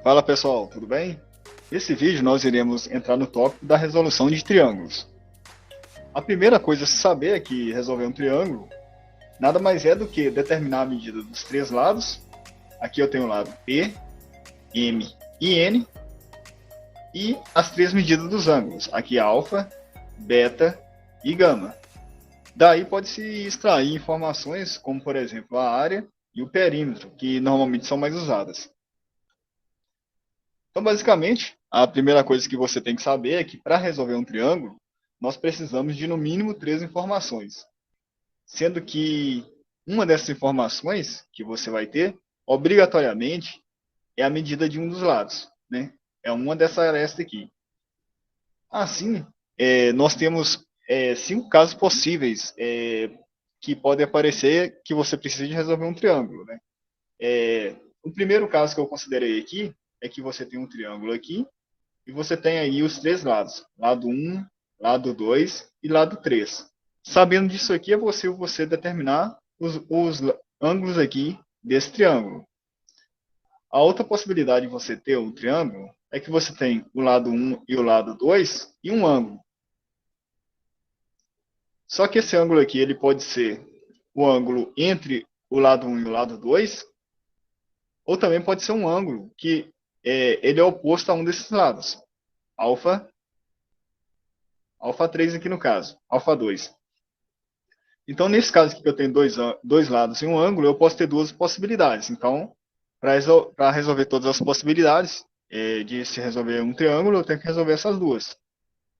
Fala pessoal, tudo bem? Nesse vídeo nós iremos entrar no tópico da resolução de triângulos. A primeira coisa a se saber é que resolver um triângulo nada mais é do que determinar a medida dos três lados. Aqui eu tenho o lado P, M e N e as três medidas dos ângulos, aqui alfa, beta e gama. Daí pode-se extrair informações como, por exemplo, a área e o perímetro, que normalmente são mais usadas. Então, basicamente, a primeira coisa que você tem que saber é que para resolver um triângulo, nós precisamos de no mínimo três informações, sendo que uma dessas informações que você vai ter, obrigatoriamente, é a medida de um dos lados, né? É uma dessa aresta aqui. Assim, nós temos cinco casos possíveis que podem aparecer que você precisa de resolver um triângulo, né? O primeiro caso que eu considerei aqui é que você tem um triângulo aqui e você tem aí os três lados, lado 1, lado 2 e lado 3. Sabendo disso aqui, é possível você determinar os ângulos aqui desse triângulo. A outra possibilidade de você ter um triângulo é que você tem o lado 1 e o lado 2 e um ângulo. Só que esse ângulo aqui ele pode ser o ângulo entre o lado 1 e o lado 2, ou também pode ser um ângulo que ele é oposto a um desses lados. Alfa 3 aqui no caso, alfa 2. Então, nesse caso aqui que eu tenho dois lados e um ângulo, eu posso ter duas possibilidades. Então, para resolver todas as possibilidades de se resolver um triângulo, eu tenho que resolver essas duas.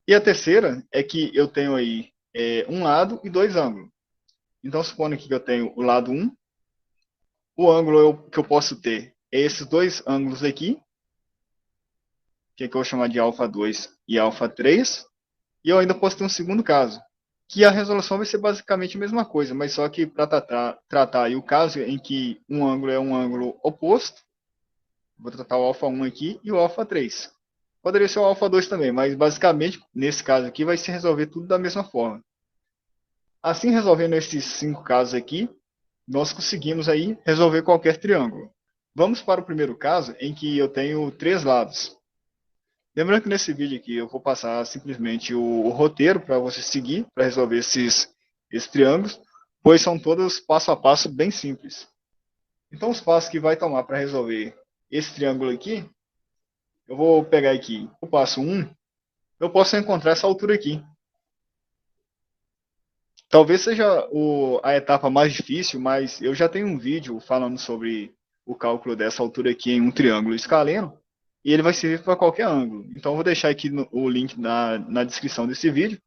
E a terceira é que eu tenho aí um lado e dois ângulos. Então, supondo aqui que eu tenho o lado 1, o ângulo que eu posso ter é esses dois ângulos aqui, que eu vou chamar de alfa 2 e alfa 3. E eu ainda posso ter um segundo caso, que a resolução vai ser basicamente a mesma coisa, mas só que para tratar aí o caso em que um ângulo é um ângulo oposto, vou tratar o alfa 1 aqui e o alfa 3. Poderia ser o alfa 2 também, mas basicamente, nesse caso aqui, vai se resolver tudo da mesma forma. Assim, resolvendo esses cinco casos aqui, nós conseguimos aí resolver qualquer triângulo. Vamos para o primeiro caso, em que eu tenho três lados. Lembrando que nesse vídeo aqui eu vou passar simplesmente o roteiro para você seguir para resolver esses triângulos, pois são todos passo a passo bem simples. Então os passos que vai tomar para resolver esse triângulo aqui, eu vou pegar aqui o passo 1, eu posso encontrar essa altura aqui. Talvez seja a etapa mais difícil, mas eu já tenho um vídeo falando sobre o cálculo dessa altura aqui em um triângulo escaleno, e ele vai servir para qualquer ângulo. Então eu vou deixar aqui o link na descrição desse vídeo,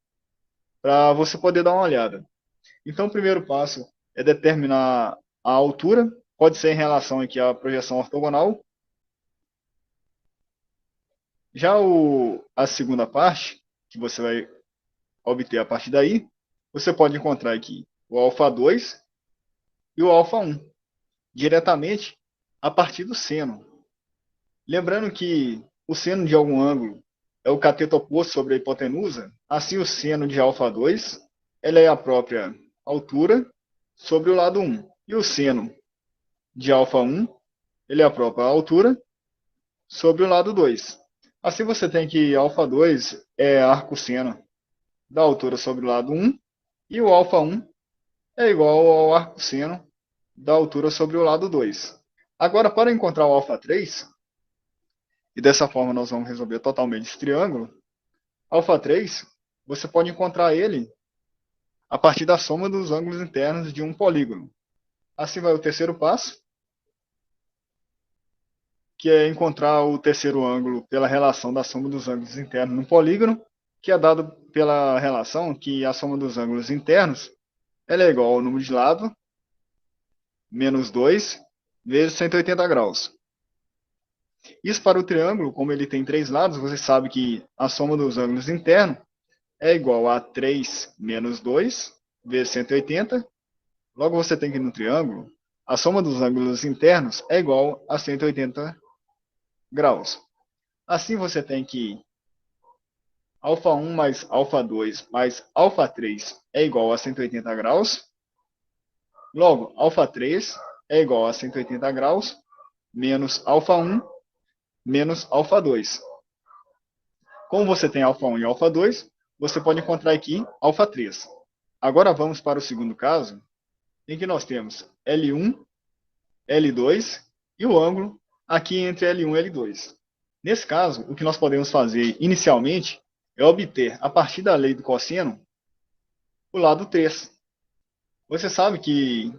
para você poder dar uma olhada. Então o primeiro passo é determinar a altura, pode ser em relação aqui à projeção ortogonal. Já a segunda parte, que você vai obter a partir daí, você pode encontrar aqui o alfa 2 e o alfa 1, diretamente a partir do seno. Lembrando que o seno de algum ângulo é o cateto oposto sobre a hipotenusa, assim o seno de alfa 2 ela é a própria altura sobre o lado 1. E o seno de alfa 1 ele é a própria altura sobre o lado 2. Assim você tem que alfa 2 é arco-seno da altura sobre o lado 1 e o alfa 1 é igual ao arco-seno da altura sobre o lado 2. Agora, para encontrar o alfa 3, e dessa forma nós vamos resolver totalmente esse triângulo, alfa 3, você pode encontrar ele a partir da soma dos ângulos internos de um polígono. Assim vai o terceiro passo, que é encontrar o terceiro ângulo pela relação da soma dos ângulos internos no polígono, que é dado pela relação que a soma dos ângulos internos ela é igual ao número de lado menos 2 vezes 180 graus. Isso para o triângulo, como ele tem três lados, você sabe que a soma dos ângulos internos é igual a 3 menos 2 vezes 180. Logo, você tem que no triângulo, a soma dos ângulos internos é igual a 180 graus. Assim, você tem que alfa 1 mais alfa 2 mais alfa 3 é igual a 180 graus. Logo, alfa 3 é igual a 180 graus menos alfa 1 menos alfa 2. Como você tem alfa 1 e alfa 2, você pode encontrar aqui alfa 3. Agora vamos para o segundo caso, em que nós temos L1, L2 e o ângulo aqui entre L1 e L2. Nesse caso, o que nós podemos fazer inicialmente é obter, a partir da lei do cosseno, o lado 3. Você sabe que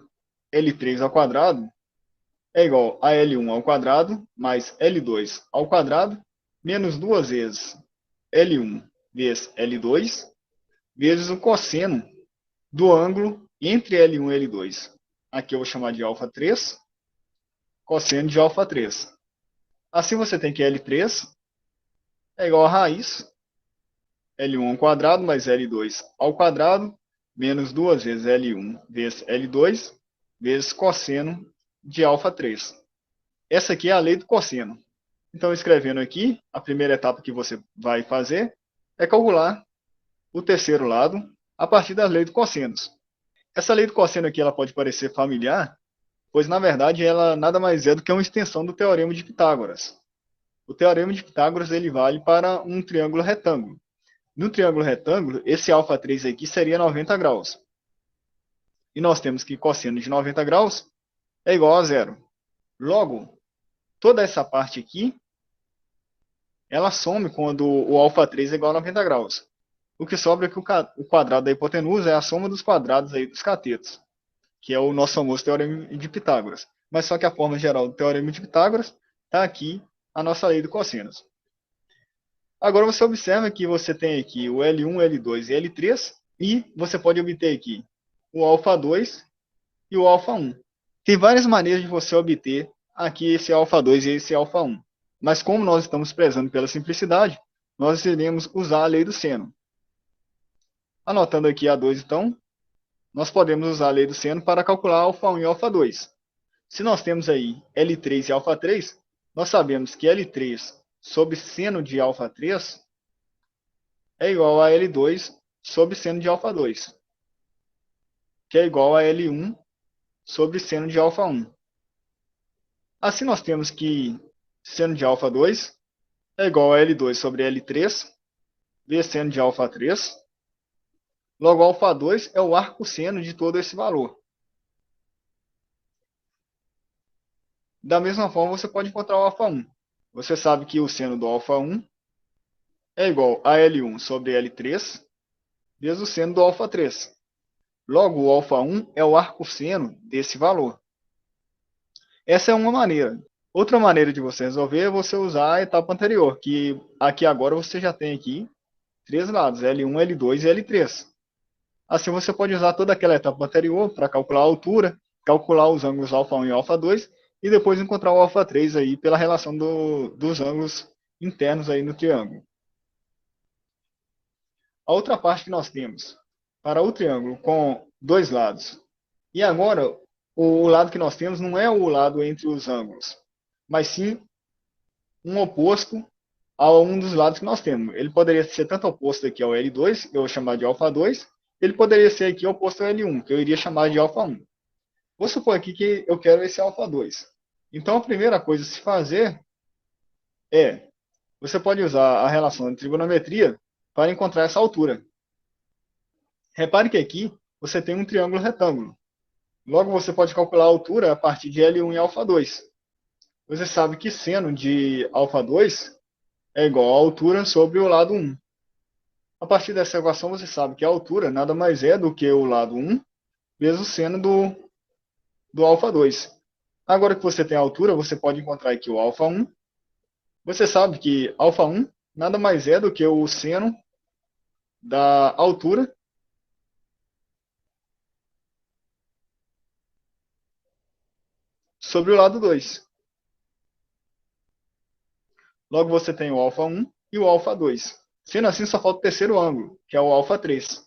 L3 ao quadrado é igual a L1 ao quadrado mais L2 ao quadrado menos duas vezes L1 vezes L2 vezes o cosseno do ângulo entre L1 e L2. Aqui eu vou chamar de alfa 3, cosseno de alfa 3. Assim você tem que L3 é igual a raiz L1 ao quadrado mais L2 ao quadrado menos duas vezes L1 vezes L2 vezes cosseno de alfa 3. Essa aqui é a lei do cosseno. Então, escrevendo aqui, a primeira etapa que você vai fazer é calcular o terceiro lado a partir da lei do cossenos. Essa lei do cosseno aqui ela pode parecer familiar, pois na verdade ela nada mais é do que uma extensão do teorema de Pitágoras. O teorema de Pitágoras ele vale para um triângulo retângulo. No triângulo retângulo, esse alfa 3 aqui seria 90 graus. E nós temos que cosseno de 90 graus é igual a zero. Logo, toda essa parte aqui, ela some quando o alfa 3 é igual a 90 graus. O que sobra é que o quadrado da hipotenusa é a soma dos quadrados aí dos catetos, que é o nosso famoso teorema de Pitágoras. Mas só que a forma geral do teorema de Pitágoras está aqui a nossa lei do cosseno. Agora você observa que você tem aqui o L1, L2 e L3, e você pode obter aqui o alfa 2 e o alfa 1. Tem várias maneiras de você obter aqui esse alfa 2 e esse alfa 1. Mas como nós estamos prezando pela simplicidade, nós iremos usar a lei do seno. Anotando aqui a 2, então, nós podemos usar a lei do seno para calcular alfa 1 e alfa 2. Se nós temos aí L3 e alfa 3, nós sabemos que L3 sobre seno de alfa 3 é igual a L2 sobre seno de alfa 2, que é igual a L1 sobre seno de alfa 1. Assim nós temos que seno de alfa 2 é igual a L2 sobre L3 vezes seno de alfa 3. Logo, alfa 2 é o arcosseno de todo esse valor. Da mesma forma, você pode encontrar o alfa 1. Você sabe que o seno do alfa 1 é igual a L1 sobre L3 vezes o seno do alfa 3. Logo, o alfa 1 é o arcosseno desse valor. Essa é uma maneira. Outra maneira de você resolver é você usar a etapa anterior, que aqui agora você já tem aqui três lados, L1, L2 e L3. Assim você pode usar toda aquela etapa anterior para calcular a altura, calcular os ângulos alfa 1 e alfa 2 e depois encontrar o alfa 3 aí pela relação dos ângulos internos aí no triângulo. A outra parte que nós temos para o triângulo com dois lados. E agora, o lado que nós temos não é o lado entre os ângulos, mas sim um oposto a um dos lados que nós temos. Ele poderia ser tanto oposto aqui ao L2, que eu vou chamar de alfa 2, ele poderia ser aqui oposto ao L1, que eu iria chamar de alfa 1. Vou supor aqui que eu quero esse alfa 2. Então, a primeira coisa a se fazer é, você pode usar a relação de trigonometria para encontrar essa altura. Repare que aqui você tem um triângulo retângulo. Logo, você pode calcular a altura a partir de L1 e alfa 2. Você sabe que seno de alfa 2 é igual à altura sobre o lado 1. A partir dessa equação, você sabe que a altura nada mais é do que o lado 1 vezes o seno do alfa 2. Agora que você tem a altura, você pode encontrar aqui o alfa 1. Você sabe que alfa 1 nada mais é do que o seno da altura sobre o lado 2. Logo, você tem o alfa 1 e o alfa 2. Sendo assim, só falta o terceiro ângulo, que é o alfa 3.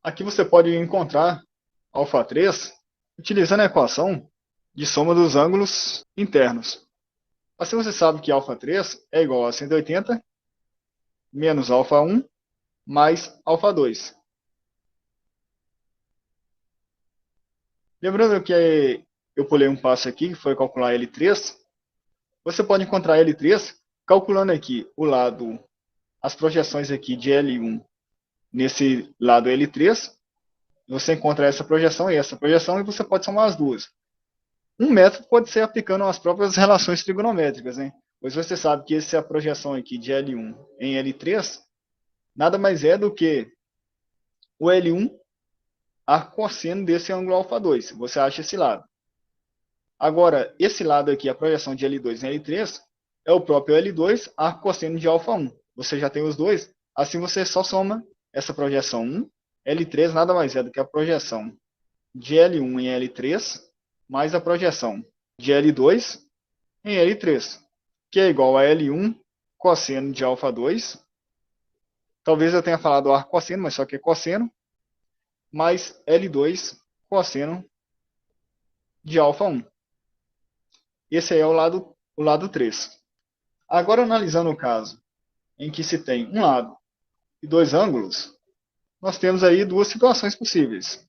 Aqui você pode encontrar alfa 3 utilizando a equação de soma dos ângulos internos. Assim você sabe que alfa 3 é igual a 180 menos alfa 1 mais alfa 2. Lembrando que eu pulei um passo aqui, que foi calcular L3. você pode encontrar L3 calculando aqui o lado, as projeções aqui de L1 nesse lado L3. Você encontra essa projeção e essa projeção e você pode somar as duas. Um método pode ser aplicando as próprias relações trigonométricas, né? Pois você sabe que essa projeção aqui de L1 em L3 nada mais é do que o L1 arcosseno desse ângulo α2. Você acha esse lado. Agora, esse lado aqui, a projeção de L2 em L3, é o próprio L2 arcosseno de α1. Você já tem os dois, assim você só soma essa projeção 1. L3 nada mais é do que a projeção de L1 em L3, mais a projeção de L2 em L3, que é igual a L1 cosseno de α2. Talvez eu tenha falado arcosseno, mas só que é cosseno, mais L2 cosseno de α1. Esse aí é o lado 3. Agora, analisando o caso em que se tem um lado e dois ângulos, nós temos aí duas situações possíveis.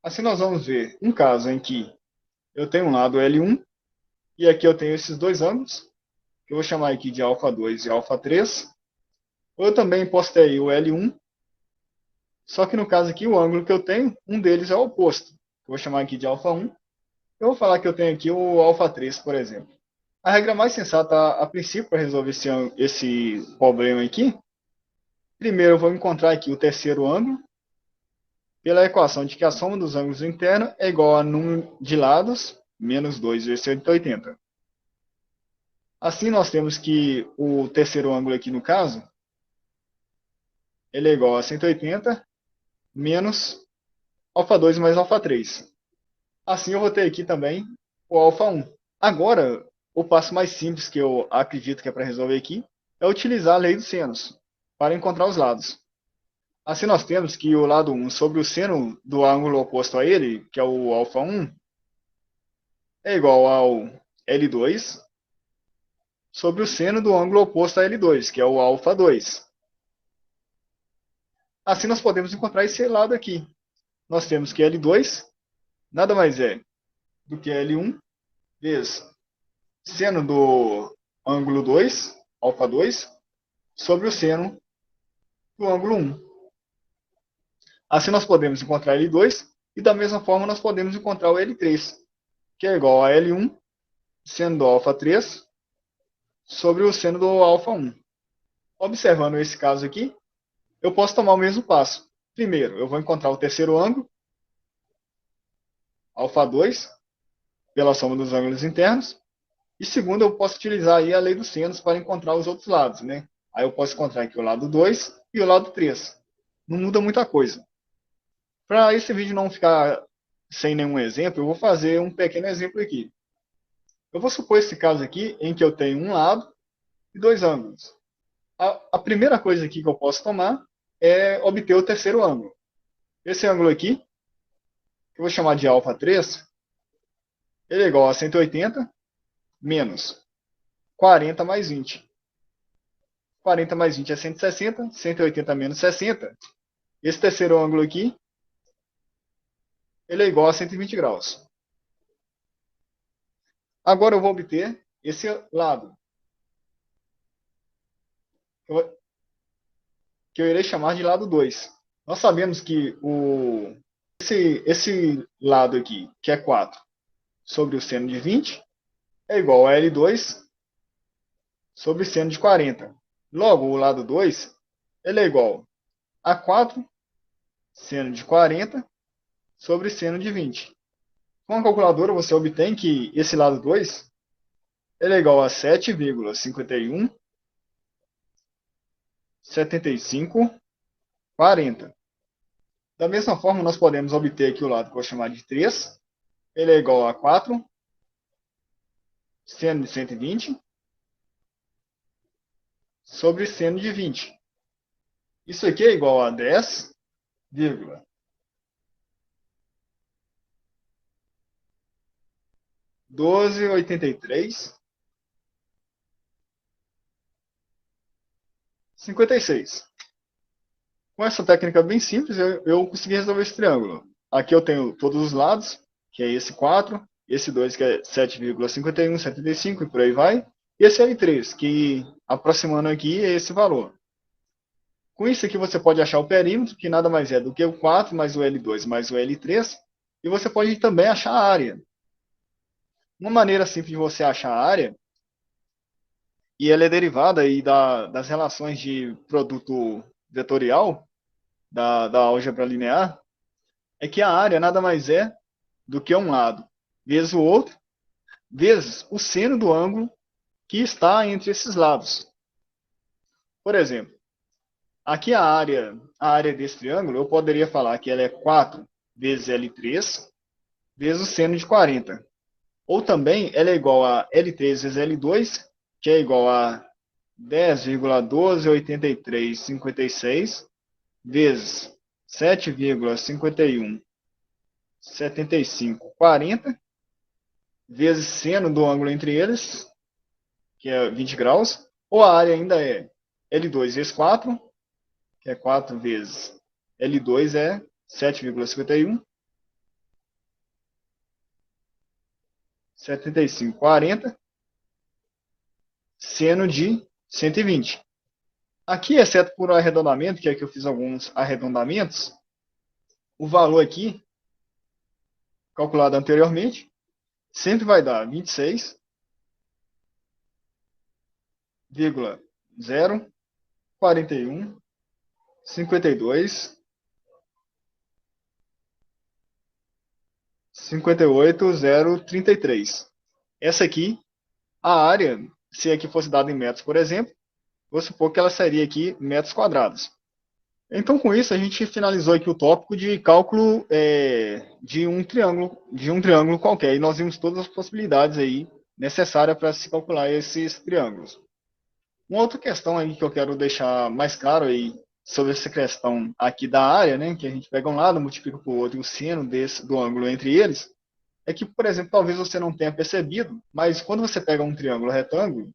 Assim, nós vamos ver um caso em que eu tenho um lado L1 e aqui eu tenho esses dois ângulos, que eu vou chamar aqui de α2 e α3. Ou eu também posso ter aí o L1, só que no caso aqui, o ângulo que eu tenho, um deles é o oposto. Eu vou chamar aqui de α1. Eu vou falar que eu tenho aqui o α3, por exemplo. A regra mais sensata, a princípio, para resolver esse problema aqui, primeiro eu vou encontrar aqui o terceiro ângulo, pela equação de que a soma dos ângulos internos é igual a número de lados, menos 2 vezes 180. Assim, nós temos que o terceiro ângulo aqui, no caso, ele é igual a 180 menos α2 mais α3. Assim, eu vou ter aqui também o α1. Agora, o passo mais simples que eu acredito que é para resolver aqui é utilizar a lei dos senos para encontrar os lados. Assim, nós temos que o lado 1 sobre o seno do ângulo oposto a ele, que é o α1, é igual ao L2 sobre o seno do ângulo oposto a L2, que é o α2. Assim, nós podemos encontrar esse lado aqui. Nós temos que L2 nada mais é do que L1 vezes seno do ângulo 2, α2, sobre o seno do ângulo 1. Assim nós podemos encontrar L2 e da mesma forma nós podemos encontrar o L3, que é igual a L1 seno do α3 sobre o seno do α1. Observando esse caso aqui, eu posso tomar o mesmo passo. Primeiro, eu vou encontrar o terceiro ângulo, α2, pela soma dos ângulos internos. E segundo, eu posso utilizar aí a lei dos senos para encontrar os outros lados, né? Aí eu posso encontrar aqui o lado 2 e o lado 3. Não muda muita coisa. Para esse vídeo não ficar sem nenhum exemplo, eu vou fazer um pequeno exemplo aqui. Eu vou supor esse caso aqui em que eu tenho um lado e dois ângulos. A primeira coisa aqui que eu posso tomar é obter o terceiro ângulo. Esse ângulo aqui, que eu vou chamar de α3, ele é igual a 180 menos 40 mais 20. 40 mais 20 é 160, 180 menos 60. Esse terceiro ângulo aqui, ele é igual a 120 graus. Agora eu vou obter esse lado, que eu irei chamar de lado 2. Nós sabemos que esse lado aqui, que é 4, sobre o seno de 20, é igual a L2 sobre o seno de 40. Logo, o lado 2, ele é igual a 4 seno de 40 sobre seno de 20. Com a calculadora, você obtém que esse lado 2 ele é igual a 7,51 75 40. Da mesma forma, nós podemos obter aqui o lado que eu vou chamar de 3. Ele é igual a 4 seno de 120 sobre seno de 20. Isso aqui é igual a 10, 12,83 56. Com essa técnica bem simples, eu consegui resolver esse triângulo. Aqui eu tenho todos os lados, que é esse 4, esse 2 que é 7,51, 75 e por aí vai. E esse L3, que aproximando aqui é esse valor. Com isso aqui você pode achar o perímetro, que nada mais é do que o 4 mais o L2 mais o L3, e você pode também achar a área. Uma maneira simples de você achar a área, e ela é derivada aí das relações de produto vetorial, da álgebra linear, é que a área nada mais é do que um lado vezes o outro, vezes o seno do ângulo que está entre esses lados. Por exemplo, aqui a área desse triângulo, eu poderia falar que ela é 4 vezes L3 vezes o seno de 40. Ou também ela é igual a L3 vezes L2, que é igual a 10,128356 vezes 7,517540 vezes seno do ângulo entre eles, que é 20 graus, ou a área ainda é L2 vezes 4, que é 4 vezes L2 é 7,51, 7540, seno de 120. Aqui, exceto por arredondamento, que é que eu fiz alguns arredondamentos, o valor aqui, calculado anteriormente, sempre vai dar 26,041 52 58,033. Essa aqui, a área, se aqui fosse dada em metros, por exemplo, vou supor que ela seria aqui metros quadrados. Então, com isso, a gente finalizou aqui o tópico de cálculo de um triângulo qualquer. E nós vimos todas as possibilidades aí necessárias para se calcular esses triângulos. Uma outra questão aí que eu quero deixar mais claro aí sobre essa questão aqui da área, né, que a gente pega um lado, multiplica por outro e o seno do ângulo entre eles, é que, por exemplo, talvez você não tenha percebido, mas quando você pega um triângulo retângulo,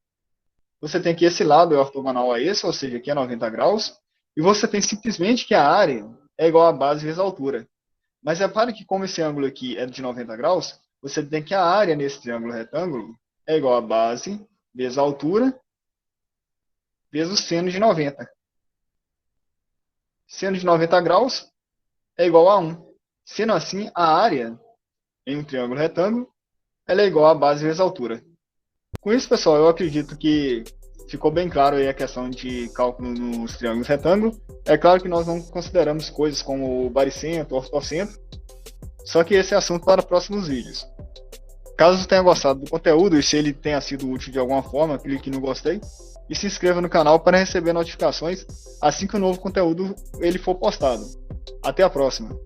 você tem que esse lado é ortogonal a esse, ou seja, aqui é 90 graus, e você tem simplesmente que a área é igual a base vezes a altura. Mas repare que como esse ângulo aqui é de 90 graus, você tem que a área nesse triângulo retângulo é igual a base vezes a altura vezes o seno de 90. Seno de 90 graus é igual a 1. Sendo assim, a área em um triângulo retângulo ela é igual a base vezes a altura. Com isso, pessoal, eu acredito que ficou bem claro aí a questão de cálculo nos triângulos retângulos. É claro que nós não consideramos coisas como o baricentro, ortocentro, só que esse é assunto para próximos vídeos. Caso tenha gostado do conteúdo e se ele tenha sido útil de alguma forma, clique no gostei e se inscreva no canal para receber notificações assim que o novo conteúdo ele for postado. Até a próxima!